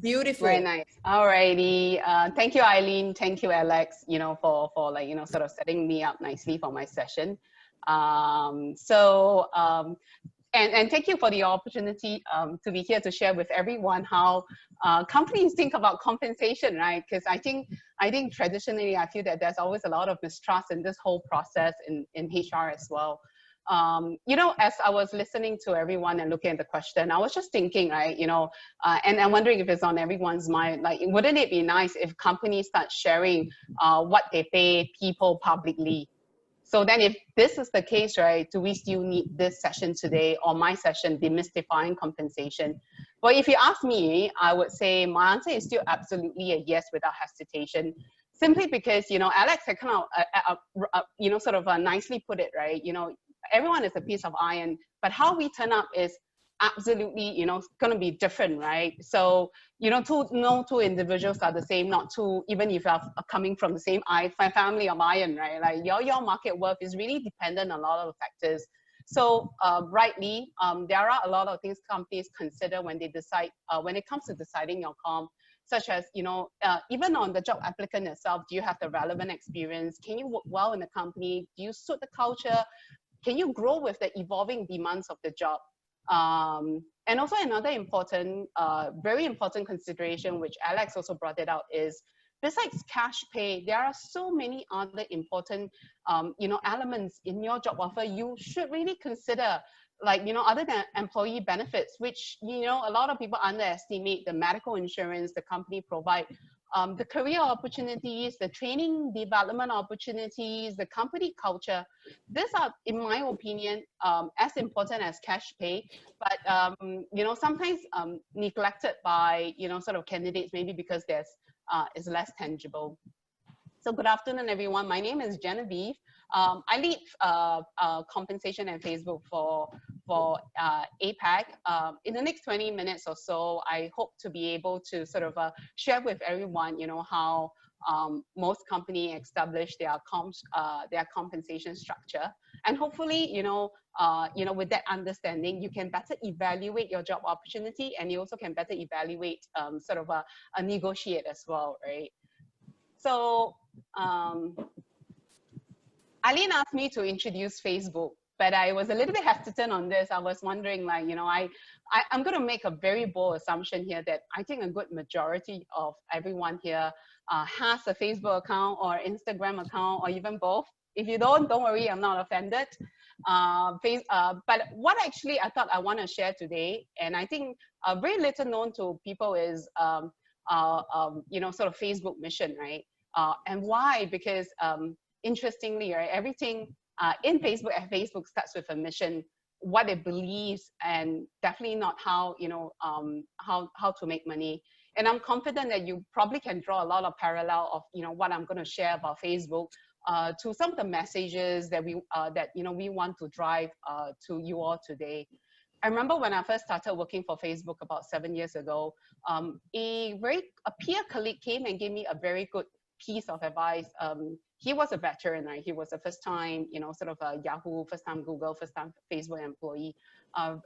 Beautiful. Very nice. Alrighty. Thank you, Eileen. Thank you, Alex, for like, sort of setting me up nicely for my session. Um, so, um, and thank you for the opportunity to be here to share with everyone how companies think about compensation, right? Because I think traditionally I feel that there's always a lot of mistrust in this whole process in HR as well. As I was listening to everyone and looking at the question, I was just thinking, right? And I'm wondering if it's on everyone's mind. Like, wouldn't it be nice if companies start sharing what they pay people publicly? So then if this is the case, right, do we still need this session today or my session, Demystifying Compensation? Well, if you ask me, I would say my answer is still absolutely a yes without hesitation. Simply because, Alex had kind of, nicely put it, right? Everyone is a piece of iron, but how we turn up is absolutely, going to be different, right? So, no two individuals are the same, not two, even if you're coming from the same family of iron, right? Like your market worth is really dependent on a lot of factors. So rightly, there are a lot of things companies consider when they decide, when it comes to deciding your comp, such as, even on the job applicant itself, do you have the relevant experience? Can you work well in the company? Do you suit the culture? Can you grow with the evolving demands of the job? And also another important, very important consideration, which Alex also brought it out, is besides cash pay, there are so many other important, elements in your job offer you should really consider. Like, other than employee benefits, which, a lot of people underestimate the medical insurance the company provide, the career opportunities, the training development opportunities, the company culture. These are, in my opinion, as important as cash pay, but sometimes neglected by sort of candidates, maybe because there's is less tangible. So good afternoon, everyone. My name is Genevieve. I lead compensation and Facebook for APAC. In the next 20 minutes or so, I hope to be able to sort of share with everyone, how most companies establish their compensation structure, and hopefully, with that understanding, you can better evaluate your job opportunity, and you also can better evaluate sort of negotiate as well, right? So Eileen asked me to introduce Facebook, but I was a little bit hesitant on this. I was wondering, like, I'm going to make a very bold assumption here that I think a good majority of everyone here has a Facebook account or Instagram account or even both. If you don't worry, I'm not offended. But what actually I thought I want to share today, and I think very little known to people, is sort of Facebook mission, right? And why? Because interestingly, right, everything in Facebook at Facebook starts with a mission, what it believes, and definitely not how how to make money. And I'm confident that you probably can draw a lot of parallel of what I'm going to share about Facebook to some of the messages that we want to drive to you all today. I remember when I first started working for Facebook about 7 years ago, a peer colleague came and gave me a very good piece of advice. He was a veteran, right? He was a first time, sort of a Yahoo, first time Google, first time Facebook employee,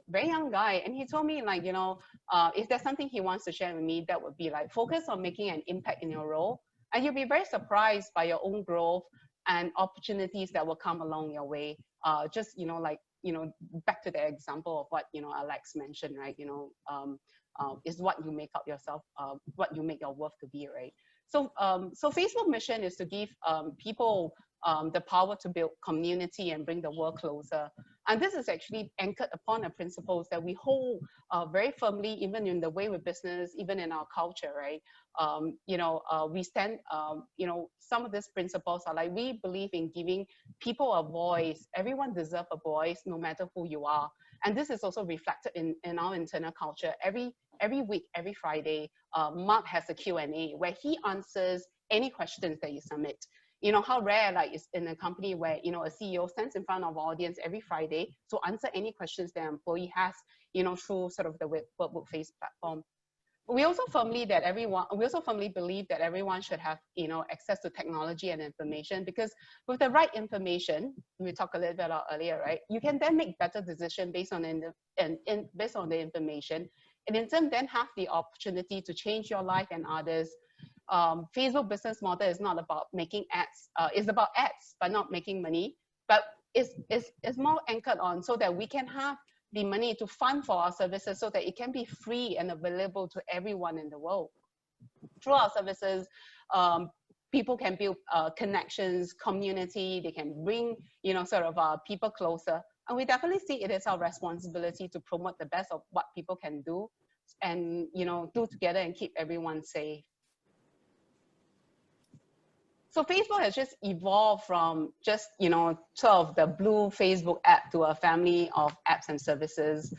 very young guy. And he told me, like, if there's something he wants to share with me, that would be like, focus on making an impact in your role. And you'll be very surprised by your own growth and opportunities that will come along your way. Just, back to the example of what, Alex mentioned, right? Is what you make up yourself, what you make your worth to be, right? So, so Facebook mission is to give people the power to build community and bring the world closer. And this is actually anchored upon the principles that we hold very firmly, even in the way we business, even in our culture, right? We stand, some of these principles are like, we believe in giving people a voice. Everyone deserves a voice, no matter who you are. And this is also reflected in our internal culture. Every week, every Friday, Mark has a Q&A where he answers any questions that you submit. How rare, like, it's in a company where, a CEO stands in front of an audience every Friday to answer any questions their employee has, through sort of the Workbook Face platform. We also firmly believe that everyone should have, access to technology and information, because with the right information, we talked a little bit about earlier, right? You can then make better decisions based on the information, and in turn then have the opportunity to change your life and others. Facebook business model is not about making ads. It's about ads, but not making money. But it's more anchored on so that we can have the money to fund for our services so that it can be free and available to everyone in the world. Through our services, people can build connections, community, they can bring, people closer. And we definitely see it as our responsibility to promote the best of what people can do and, do together and keep everyone safe. So Facebook has just evolved from just, sort of the blue Facebook app to a family of apps and services.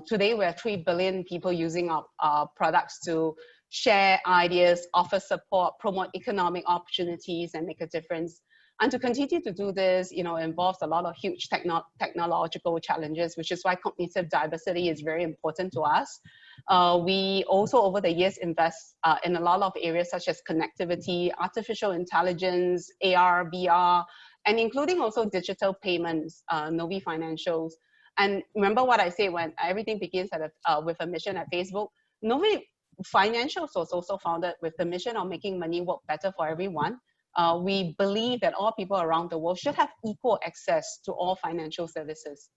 Today, we have 3 billion people using our products to share ideas, offer support, promote economic opportunities, and make a difference. And to continue to do this, involves a lot of huge technological challenges, which is why cognitive diversity is very important to us. We also, over the years, invest in a lot of areas such as connectivity, artificial intelligence, AR, VR, and including also digital payments, Novi Financials. And remember what I say when everything begins with a mission at Facebook. Novi Financials was also founded with the mission of making money work better for everyone. We believe that all people around the world should have equal access to all financial services.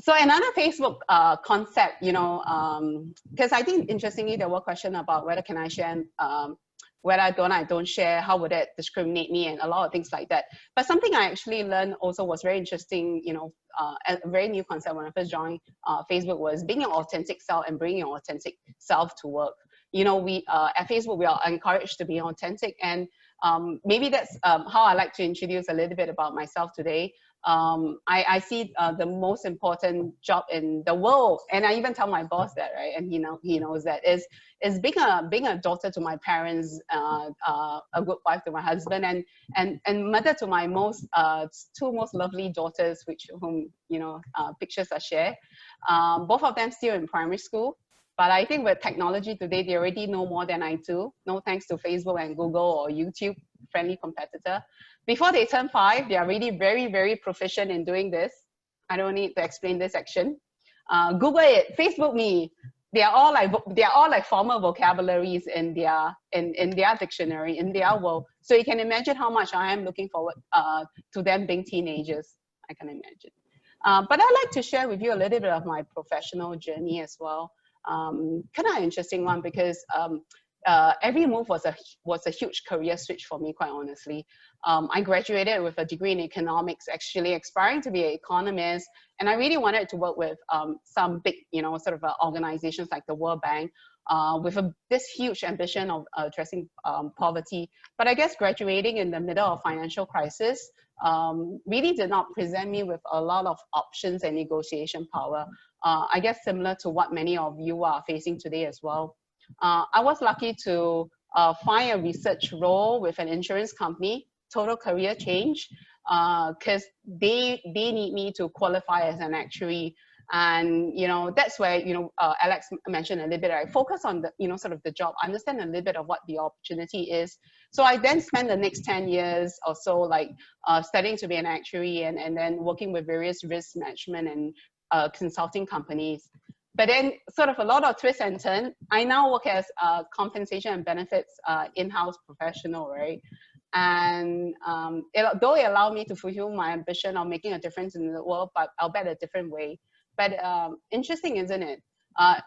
So another Facebook concept, because I think interestingly there were questions about whether can I share, whether I don't share, how would it discriminate me, and a lot of things like that. But something I actually learned also was very interesting, a very new concept when I first joined Facebook was being an authentic self and bringing your authentic self to work. We at Facebook, we are encouraged to be authentic, and maybe that's how I like to introduce a little bit about myself today. I see the most important job in the world, and I even tell my boss that, right? And he knows that is being a daughter to my parents, a good wife to my husband, and mother to my two most lovely daughters, whom pictures are shared. Both of them still in primary school. But I think with technology today, they already know more than I do. No thanks to Facebook and Google or YouTube, friendly competitor. Before they turn 5, they are really very, very proficient in doing this. I don't need to explain this section. Google it, Facebook me. They are all like formal vocabularies in their dictionary, in their world. So you can imagine how much I am looking forward to them being teenagers. I can imagine. But I'd like to share with you a little bit of my professional journey as well. Kind of interesting one because every move was a huge career switch for me, quite honestly. I graduated with a degree in economics, actually aspiring to be an economist, and I really wanted to work with some big, organizations like the World Bank, with this huge ambition of addressing poverty. But I guess graduating in the middle of financial crisis really did not present me with a lot of options and negotiation power. I guess similar to what many of you are facing today as well. I was lucky to find a research role with an insurance company, total career change, because they need me to qualify as an actuary. And, that's where, Alex mentioned a little bit, I focus on the, the job, understand a little bit of what the opportunity is. So I then spent the next 10 years or so, studying to be an actuary and then working with various risk management and consulting companies. But then sort of a lot of twists and turns. I now work as a compensation and benefits in-house professional, right? And though it allowed me to fulfill my ambition of making a difference in the world, but I'll bet a different way. But interesting, isn't it?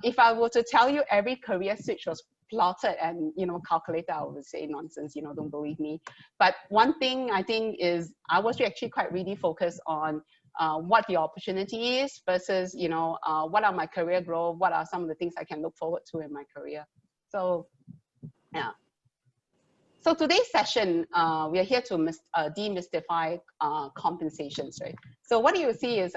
If I were to tell you every career switch was plotted and calculated, I would say nonsense, don't believe me. But one thing I think is I was actually quite really focused on what the opportunity is versus, what are my career growth, what are some of the things I can look forward to in my career. So, yeah. So today's session, we are here to demystify compensations, right? So what you see is,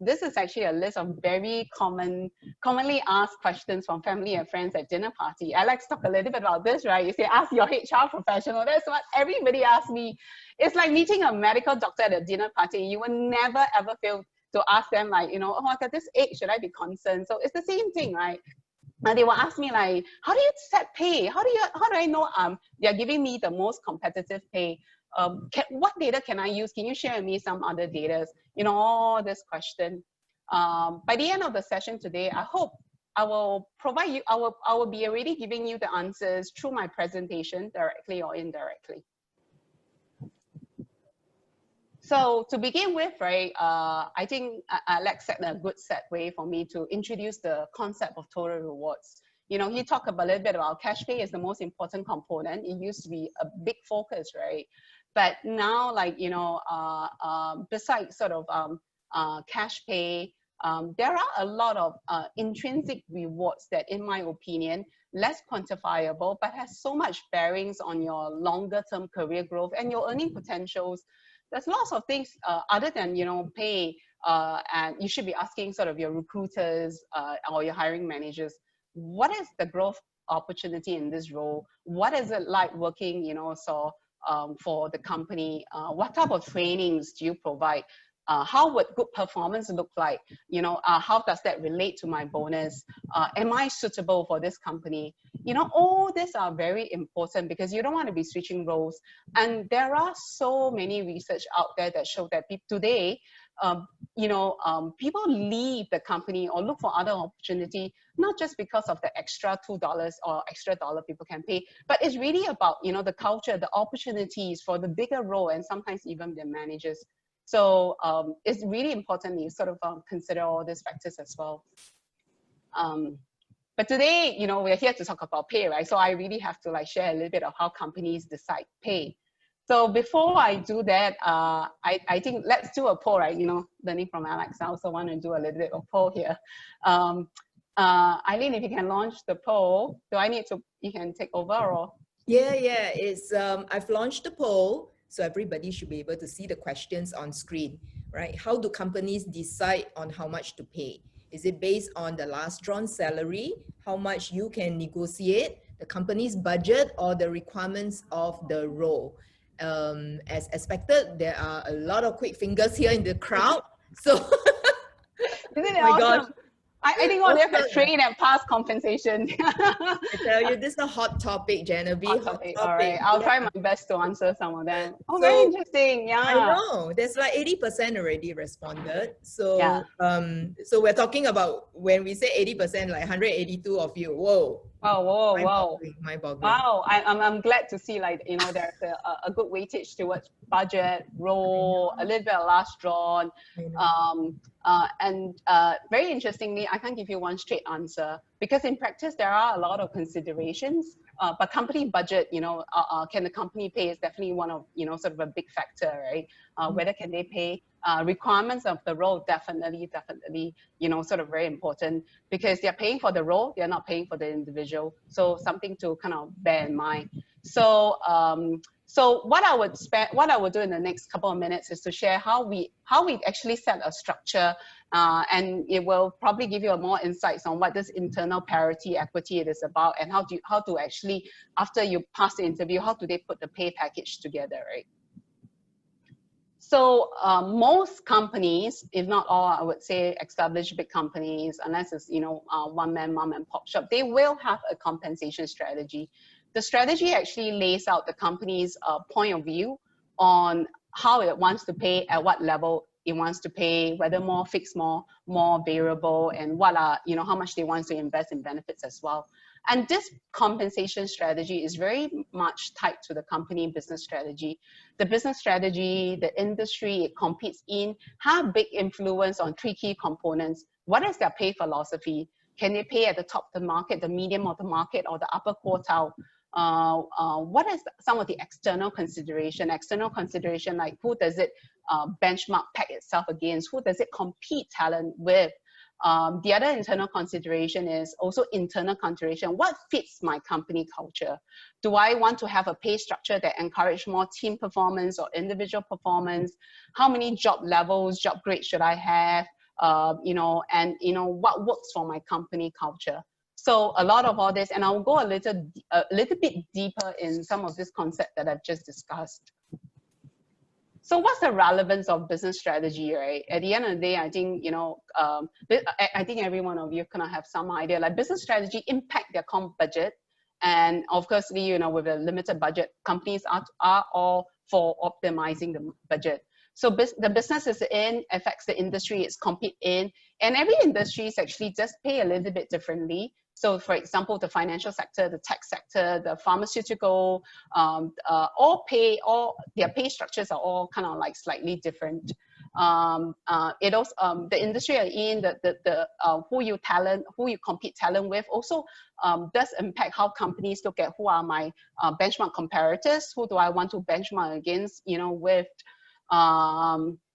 this is actually a list of very commonly asked questions from family and friends at dinner party. Alex talked a little bit about this, right? You say, ask your HR professional. That's what everybody asks me. It's like meeting a medical doctor at a dinner party. You will never, ever fail to ask them oh, at this age, should I be concerned? So it's the same thing, right? And they will ask me how do you set pay? How do I know they're giving me the most competitive pay? What data can I use? Can you share with me some other data? All this question. By the end of the session today, I hope I will provide you, I will be already giving you the answers through my presentation directly or indirectly. So to begin with, right, I think Alex set a good segue for me to introduce the concept of total rewards. You know, he talked a little bit about cash pay is the most important component. It used to be a big focus, right? But now, like, you know, besides sort of cash pay, there are a lot of intrinsic rewards that, in my opinion, less quantifiable, but has so much bearings on your longer term career growth and your earning potentials. There's lots of things other than, you know, pay, and you should be asking sort of your recruiters or your hiring managers, what is the growth opportunity in this role? What is it like working, you know, so for the company? What type of trainings do you provide? How would good performance look like? You know, how does that relate to my bonus? Am I suitable for this company? You know, all these are very important because you don't want to be switching roles. And there are so many research out there that show that today, you know, people leave the company or look for other opportunity, not just because of the extra $2 or extra dollar people can pay, but it's really about, you know, the culture, the opportunities for the bigger role, and sometimes even the managers. So it's really important you sort of consider all these factors as well. But today, you know, we're here to talk about pay, right? So I really have to like share a little bit of how companies decide pay. So before I do that, I think let's do a poll, right? You know, learning from Alex, I also want to do a little bit of poll here. Eileen, if you can launch the poll, do I need to, you can take over or? Yeah, it's, I've launched the poll, so everybody should be able to see the questions on screen, right? How do companies decide on how much to pay? Is it based on the last drawn salary, how much you can negotiate, the company's budget, or the requirements of the role? As expected, there are a lot of quick fingers here in the crowd. So, Isn't it oh my awesome? gosh. I think all they have to train and pass compensation. I tell you, this is a hot topic, Genevieve. Hot topic. All right, I'll Yeah. try my best to answer some of them. Oh, So, very interesting. Yeah. I know there's like 80% already responded. So, Yeah. So we're talking about when we say 80%, like 182 of you. Whoa. Oh, whoa, whoa. Mind-boggling. Wow, I'm glad to see, like, you know, there's a good weightage towards budget, role, a little bit of last drawn. And very interestingly, I can't give you one straight answer because in practice, there are a lot of considerations. But company budget, you know, can the company pay is definitely one of, you know, sort of a big factor, right? Whether can they pay, requirements of the role, definitely, you know, sort of very important because they're paying for the role, they're not paying for the individual. So something to kind of bear in mind. So, so what I would do in the next couple of minutes is to share how we actually set a structure, and it will probably give you more insights on what this internal parity equity it is about, and how to actually, after you pass the interview, how do they put the pay package together, right? So most companies, if not all, I would say established big companies, unless it's, you know, one-man mom and pop shop, they will have a compensation strategy. The strategy actually lays out the company's point of view on how it wants to pay, at what level it wants to pay, whether more fixed, more variable, and what are, you know, how much they want to invest in benefits as well. And this compensation strategy is very much tied to the company business strategy. The business strategy, the industry it competes in, have big influence on three key components. What is their pay philosophy? Can they pay at the top of the market, the medium of the market, or the upper quartile? What is some of the external consideration? External consideration like who does it benchmark peg itself against? Who does it compete talent with? The other internal consideration is also internal consideration. What fits my company culture? Do I want to have a pay structure that encourages more team performance or individual performance? How many job levels, job grades should I have? You know, and you know what works for my company culture. So a lot of all this, and I'll go a little bit deeper in some of this concept that I've just discussed. So what's the relevance of business strategy, right? At the end of the day, I think, you know, I think every one of you kind of have some idea, like business strategy impact their comp budget. And of course, you know, with a limited budget, companies are all for optimizing the budget. So the business is in, affects the industry it's compete in, and every industry is actually just pay a little bit differently. So for example, the financial sector, the tech sector, the pharmaceutical, all their pay structures are all kind of like slightly different. It also the industry you're in, who you compete talent with, also does impact how companies look at who are my benchmark comparators, who do I want to benchmark against, with.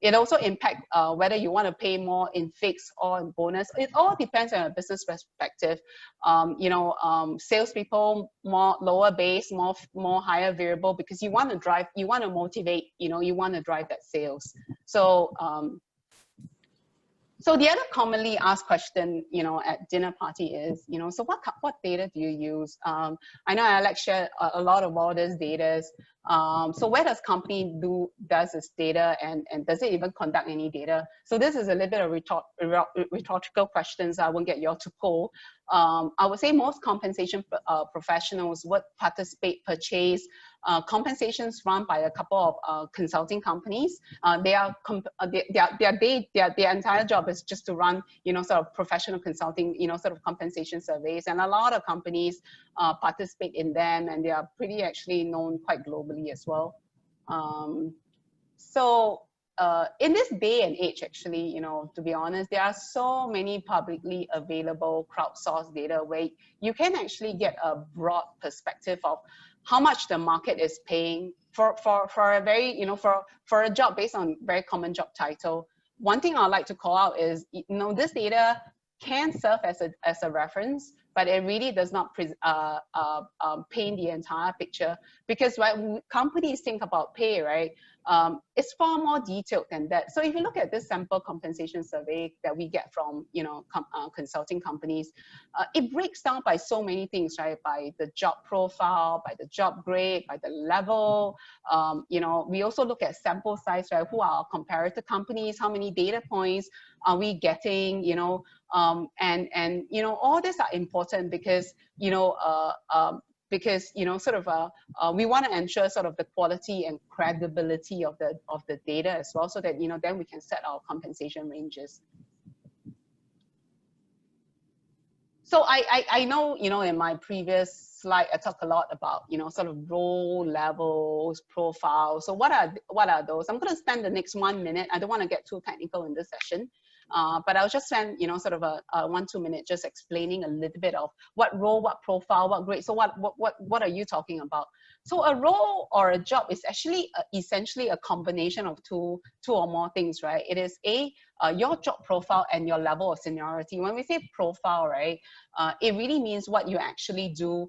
It also impacts whether you want to pay more in fixed or in bonus. It all depends on a business perspective. Salespeople more lower base, more higher variable, because you want to motivate, you want to drive that sales. So the other commonly asked question, at dinner party is, so what data do you use? I know Alex shared a lot of all this data. So where does company does this data, and does it even conduct any data? So this is a little bit of rhetorical questions. I won't get you all to pull. I would say most compensation professionals would purchase compensations run by a couple of consulting companies. Their entire job is just to run, sort of professional consulting, sort of compensation surveys, and a lot of companies participate in them, and they are pretty actually known quite globally as well. In this day and age, actually, to be honest, there are so many publicly available crowdsourced data where you can actually get a broad perspective of how much the market is paying for a very, for a job based on very common job title. One thing I'd like to call out is, this data can serve as a reference, but it really does not paint the entire picture, because when companies think about pay, right, it's far more detailed than that. So if you look at this sample compensation survey that we get from, consulting companies, it breaks down by so many things, right? By the job profile, by the job grade, by the level. We also look at sample size, right? Who are our comparator companies? How many data points are we getting? All these are important because, we want to ensure sort of the quality and credibility of the data as well, so that, then we can set our compensation ranges. So I know, in my previous slide, I talked a lot about, sort of role levels, profiles. So what are those? I'm going to spend the next 1 minute. I don't want to get too technical in this session. But I'll just spend, sort of a 1-2 minute just explaining a little bit of what role, what profile, what grade. So what are you talking about? So a role or a job is actually essentially a combination of two or more things, right? It is your job profile and your level of seniority. When we say profile, right, it really means what you actually do.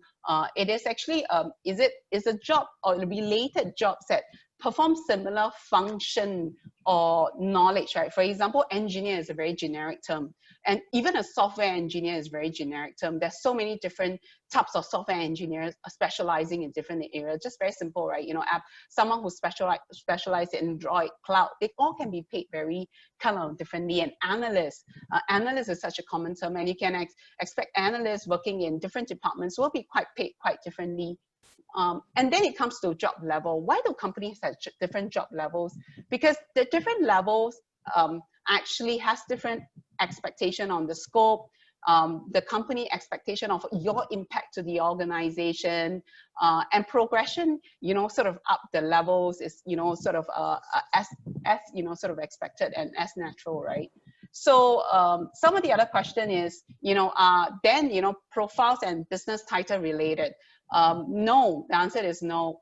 It is actually is a job or related jobs that perform similar function or knowledge, right? For example, engineer is a very generic term, and even a software engineer is a very generic term. There's so many different types of software engineers specializing in different areas. Just very simple, right? Someone who specializes in Android cloud, they all can be paid very kind of differently. And analyst is such a common term, and you can expect analysts working in different departments will be paid quite differently. And then it comes to job level. Why do companies have different job levels? Because the different levels actually has different expectation on the scope, the company expectation of your impact to the organization, and progression, sort of up the levels is, sort of as sort of expected and as natural, right? So some of the other question is, then, profiles and business title related. No, the answer is no.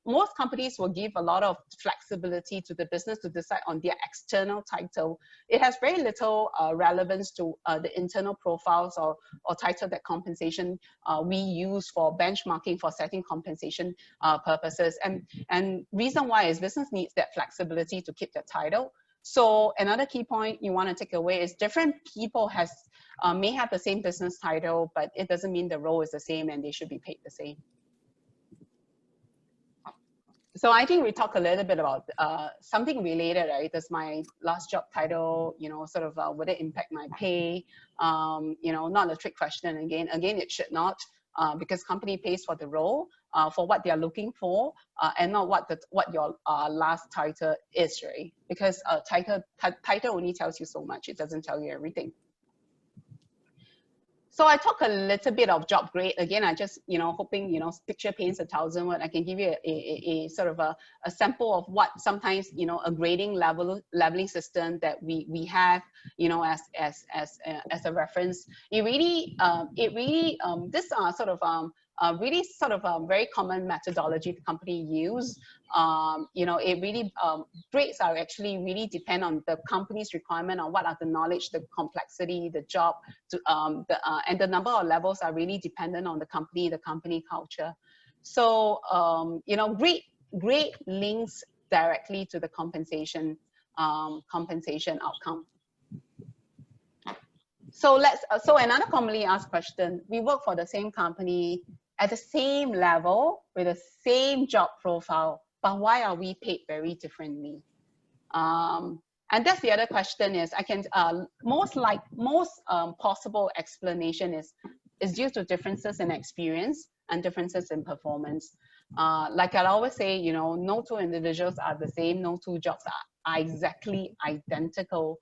Most companies will give a lot of flexibility to the business to decide on their external title. It has very little relevance to the internal profiles or title that compensation we use for benchmarking, for setting compensation purposes. And reason why is business needs that flexibility to keep the title. So another key point you want to take away is different people may have the same business title, but it doesn't mean the role is the same and they should be paid the same. So I think we talk a little bit about something related, right? Does my last job title, sort of would it impact my pay? Not a trick question. Again, it should not, because company pays for the role. for what they are looking for, and not what your last title is, right? Because title only tells you so much. It doesn't tell you everything. So I talk a little bit of job grade. Again, I just, hoping, picture paints 1,000 words. I can give you a sort of a sample of what sometimes, a grading leveling system that we have, as a reference. This are sort of really sort of a very common methodology the company use. It really, grades are actually really depend on the company's requirement on what are the knowledge, the complexity, the job, and the number of levels are really dependent on the company culture. So, grade links directly to the compensation outcome. So so another commonly asked question, we work for the same company at the same level with the same job profile, but why are we paid very differently? And that's the other question is, I can, most possible explanation is due to differences in experience and differences in performance. Like I always say, no two individuals are the same, no two jobs are exactly identical,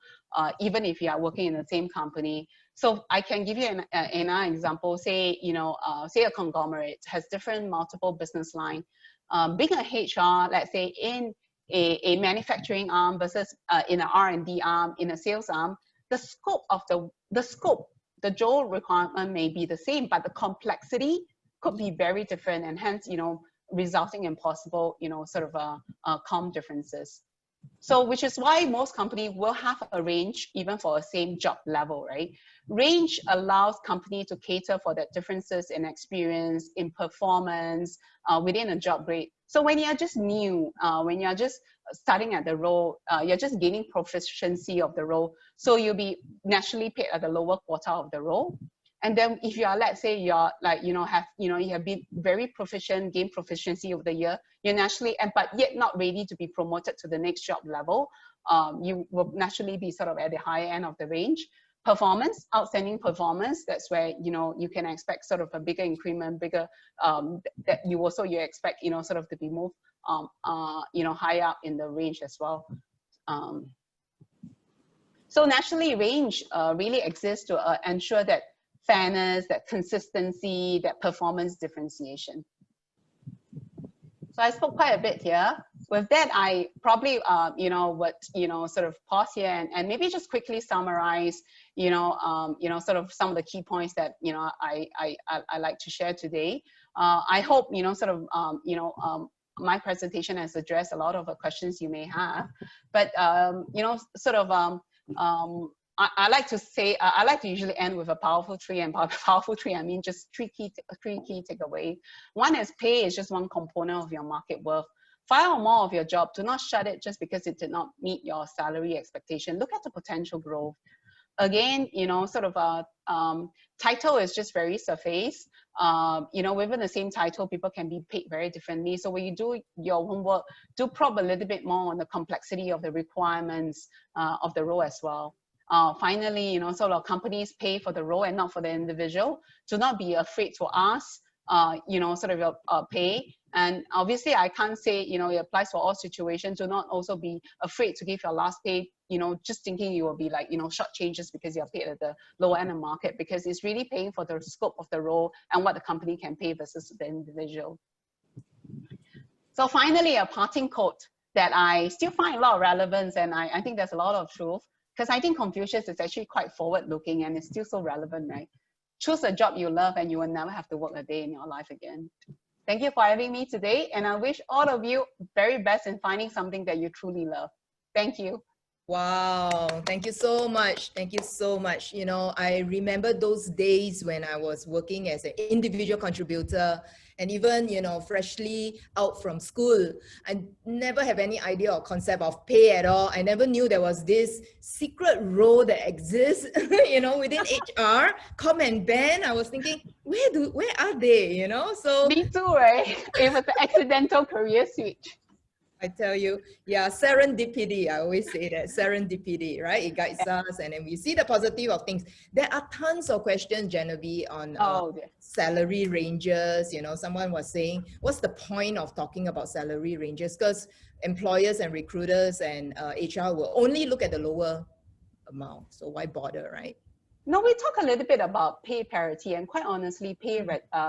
even if you are working in the same company. So I can give you an example, say, say a conglomerate has different multiple business line. Being a HR, let's say in a manufacturing arm versus in an R&D arm, in a sales arm, the scope of the job requirement may be the same, but the complexity could be very different, and hence, resulting in possible, sort of comm differences. So, which is why most companies will have a range even for a same job level, right? Range allows company to cater for the differences in experience, in performance, within a job grade. So when you're just new, when you're just starting at the role, you're just gaining proficiency of the role. So you'll be naturally paid at the lower quartile of the role. And then if you are, let's say you're like, you have been very proficient, gain proficiency over the year, you're naturally, but yet not ready to be promoted to the next job level, you will naturally be sort of at the higher end of the range. Performance, outstanding performance, that's where, you can expect sort of a bigger increment, bigger, that you expect, sort of to be moved, higher up in the range as well. So naturally range really exists to ensure that fairness, that consistency, that performance differentiation. So I spoke quite a bit here. With that, I probably, would, sort of pause here and maybe just quickly summarize, sort of some of the key points that, I like to share today. I hope, sort of, my presentation has addressed a lot of the questions you may have, but, sort of, I like to say, I like to usually end with a powerful three, and by powerful three, I mean just three key takeaways. One is pay is just one component of your market worth. Find out more of your job. Do not shut it just because it did not meet your salary expectation. Look at the potential growth. Again, sort of title is just very surface. Within the same title, people can be paid very differently. So when you do your homework, do probe a little bit more on the complexity of the requirements of the role as well. Finally, sort of companies pay for the role and not for the individual. Do not be afraid to ask, sort of your pay. And obviously, I can't say, it applies for all situations. Do not also be afraid to give your last pay, just thinking you will be like, short changes because you're paid at the lower end of market, because it's really paying for the scope of the role and what the company can pay versus the individual. So finally, a parting quote that I still find a lot of relevance, and I think there's a lot of truth, because I think Confucius is actually quite forward-looking and it's still so relevant, right? Choose a job you love and you will never have to work a day in your life again. Thank you for having me today, and I wish all of you very best in finding something that you truly love. Thank you. Wow, thank you so much. Thank you so much. I remember those days when I was working as an individual contributor, and even, freshly out from school. I never have any idea or concept of pay at all. I never knew there was this secret role that exists, within HR, com and ben. I was thinking, where are they, So me too, right? It was an accidental career switch. I tell you, yeah, serendipity. I always say that serendipity, right? It guides us, and then we see the positive of things. There are tons of questions, Genevieve, on Oh, dear. salary ranges. You know, someone was saying, what's the point of talking about salary ranges? Because employers and recruiters and HR will only look at the lower amount. So why bother, right? No, we talk a little bit about pay parity, and quite honestly,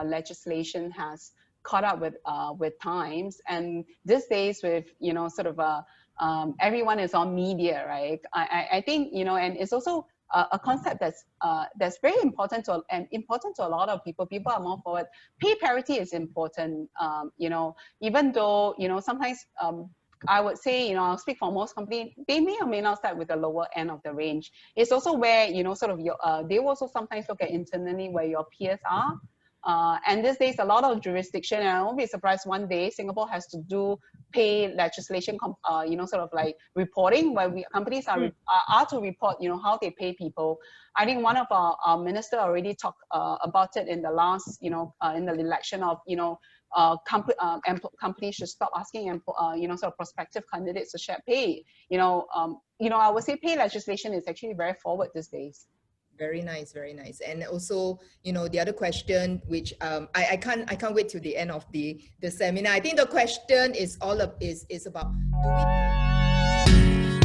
legislation has caught up with times. And these days, with sort of everyone is on media, right? I think and it's also a concept that's very important to a lot of people. People are more forward. Pay parity is important. Even though sometimes. I would say, I'll speak for most companies, they may or may not start with the lower end of the range. It's also where, sort of they also sometimes look at internally where your peers are. And these days, a lot of jurisdiction, and I won't be surprised one day Singapore has to do pay legislation, sort of like reporting, where companies are to report, how they pay people. I think one of our minister already talked about it in the last, in the election of, companies should stop asking sort of prospective candidates to share pay. I would say pay legislation is actually very forward these days. Very nice, very nice. And also, the other question, which I can't wait till the end of the seminar. I think the question is about, do we